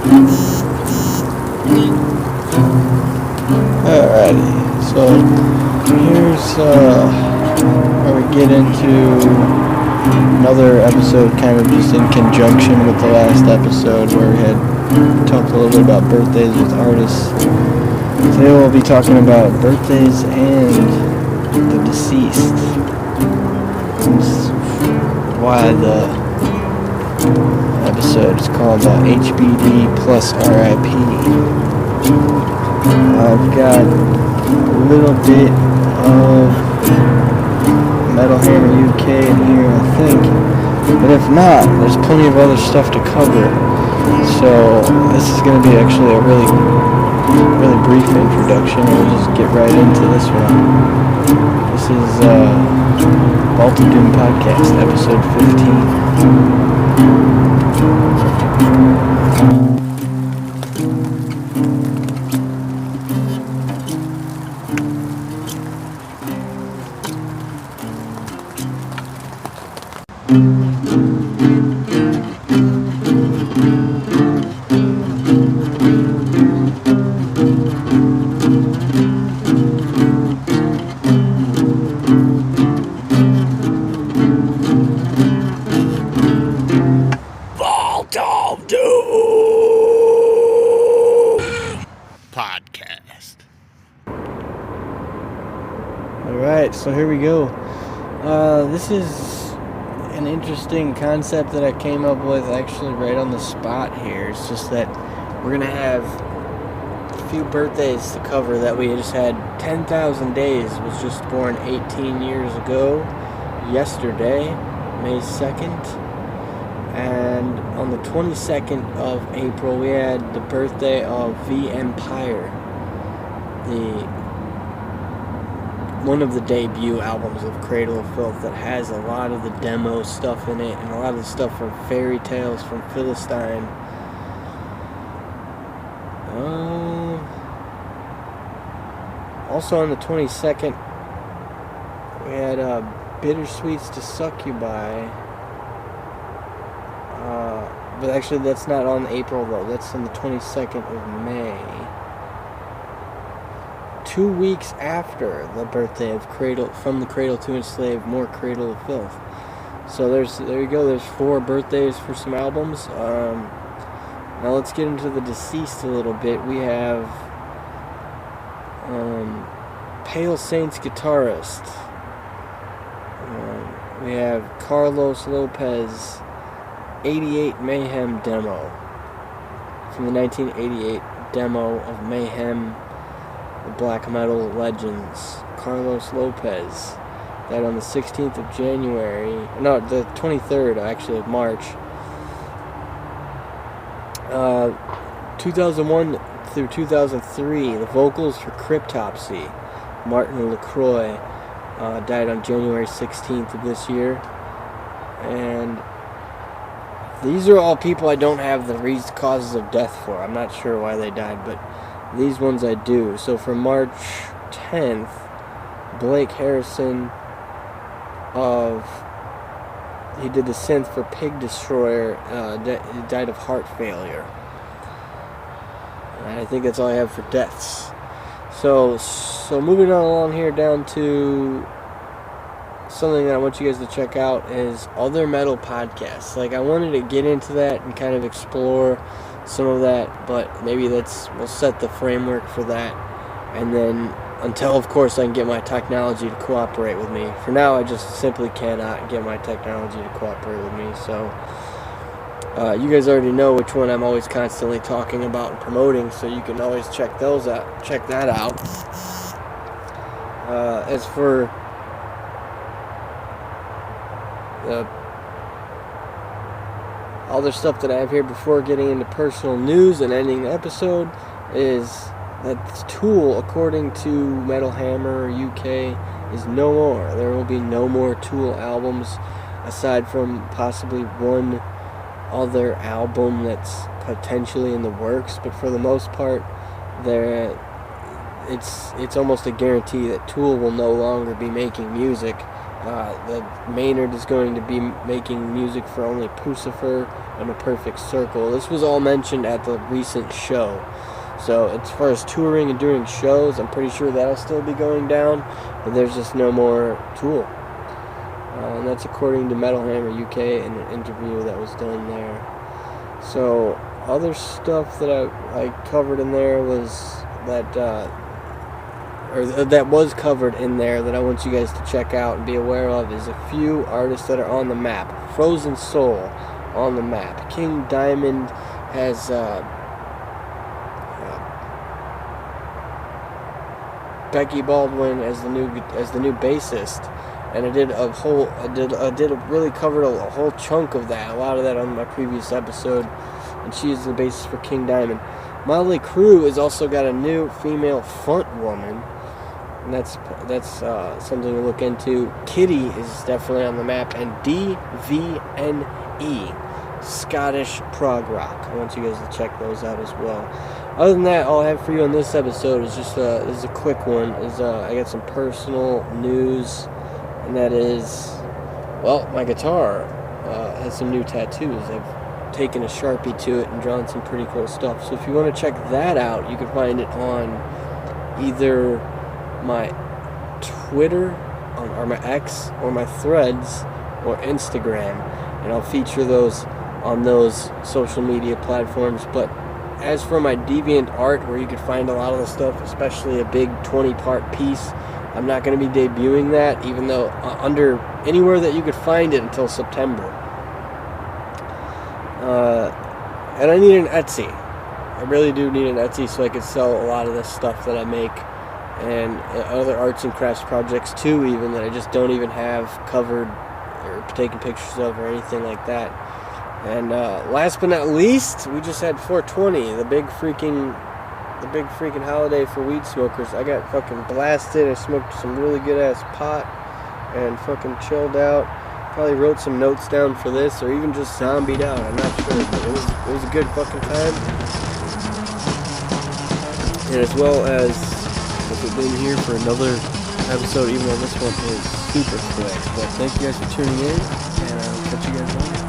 Alrighty, so here's where we get into another episode kind of just in conjunction with the last episode where we had talked a little bit about birthdays with artists. Today we'll be talking about birthdays and the deceased. That's why the episode is called HBD plus RIP. I've got a little bit of Metal Hammer UK in here, I think. But if not, there's plenty of other stuff to cover. So this is going to be actually a really brief introduction. We'll just get right into this one. This is Vault of Doom Podcast, episode 15. Vault of Doom Podcast. Alright, so here we go. This is an interesting concept that I came up with actually right on the spot here. It's just that we're going to have a few birthdays to cover that we just had. 10,000 Days was just born 18 years ago, yesterday, May 2nd. And on the 22nd of April, we had the birthday of V Empire, one of the debut albums of Cradle of Filth that has a lot of the demo stuff in it and a lot of the stuff from Fairy Tales from Philistine. Also on the 22nd, we had Bittersweets to Succubi. But actually that's not on April though, that's on the 22nd of May. 2 weeks after the birthday of From the Cradle to Enslave, more Cradle of Filth. So there you go, there's 4 birthdays for some albums. Now let's get into the deceased a little bit. We have Pale Saints guitarist. We have Carlos Lopez 88 Mayhem demo from the 1988 demo of Mayhem, the black metal legends. Carlos Lopez died on the 16th of January, no, the 23rd actually of March. 2001 through 2003, the vocals for Cryptopsy, Martin LaCroix, died on January 16th of this year. And these are all people I don't have the causes of death for. I'm not sure why they died, but these ones I do. So for March 10th, Blake Harrison he did the synth for Pig Destroyer, died of heart failure. And I think that's all I have for deaths. So moving on along here down to something that I want you guys to check out is other metal podcasts. Like, I wanted to get into that and kind of explore some of that, but maybe we'll set the framework for that, and then until of course I can get my technology to cooperate with me. For now I just simply cannot get my technology to cooperate with me. So you guys already know which one I'm always constantly talking about and promoting, so you can always check that out. As for the other stuff that I have here before getting into personal news and ending the episode is that Tool, according to Metal Hammer UK, is no more. There will be no more Tool albums aside from possibly one other album that's potentially in the works, but for the most part it's almost a guarantee that Tool will no longer be making music. The Maynard is going to be making music for only Pucifer in a perfect circle. This was all mentioned at the recent show. So as far as touring and doing shows, I'm pretty sure that'll still be going down, but there's just no more Tool. And that's according to Metal Hammer UK in an interview that was done there. So other stuff that I covered in there was that, that was covered in there that I want you guys to check out and be aware of is a few artists that are on the map. Frozen Soul on the map. King Diamond has Becky Baldwin as the new bassist, and I really covered a whole chunk of that, a lot of that on my previous episode, and she's the bassist for King Diamond. Motley Crue has also got a new female front woman, and that's something to look into. Kitty is definitely on the map, and DVNE, Scottish prog rock. I want you guys to check those out as well. Other than that, all I have for you on this episode is just this is a quick one. I got some personal news, and that is, well, my guitar has some new tattoos. I've taken a Sharpie to it and drawn some pretty cool stuff. So if you want to check that out, you can find it on either my Twitter or my X or my Threads or Instagram, and I'll feature those on those social media platforms. But as for my DeviantArt, where you can find a lot of the stuff, especially a big 20-part piece, I'm not going to be debuting that, even though under anywhere that you could find it until September. And I need an Etsy. I really do need an Etsy so I can sell a lot of this stuff that I make, and other arts and crafts projects too, even that I just don't even have covered or taken pictures of or anything like that. And last but not least, we just had 420, the big freaking holiday for weed smokers. I got fucking blasted. I smoked some really good ass pot and fucking chilled out. Probably wrote some notes down for this, or even just zombied out. I'm not sure, but it was a good fucking time. And as well as we've been here for another episode, even though this one is super quick. But thank you guys for tuning in, and I'll catch you guys later.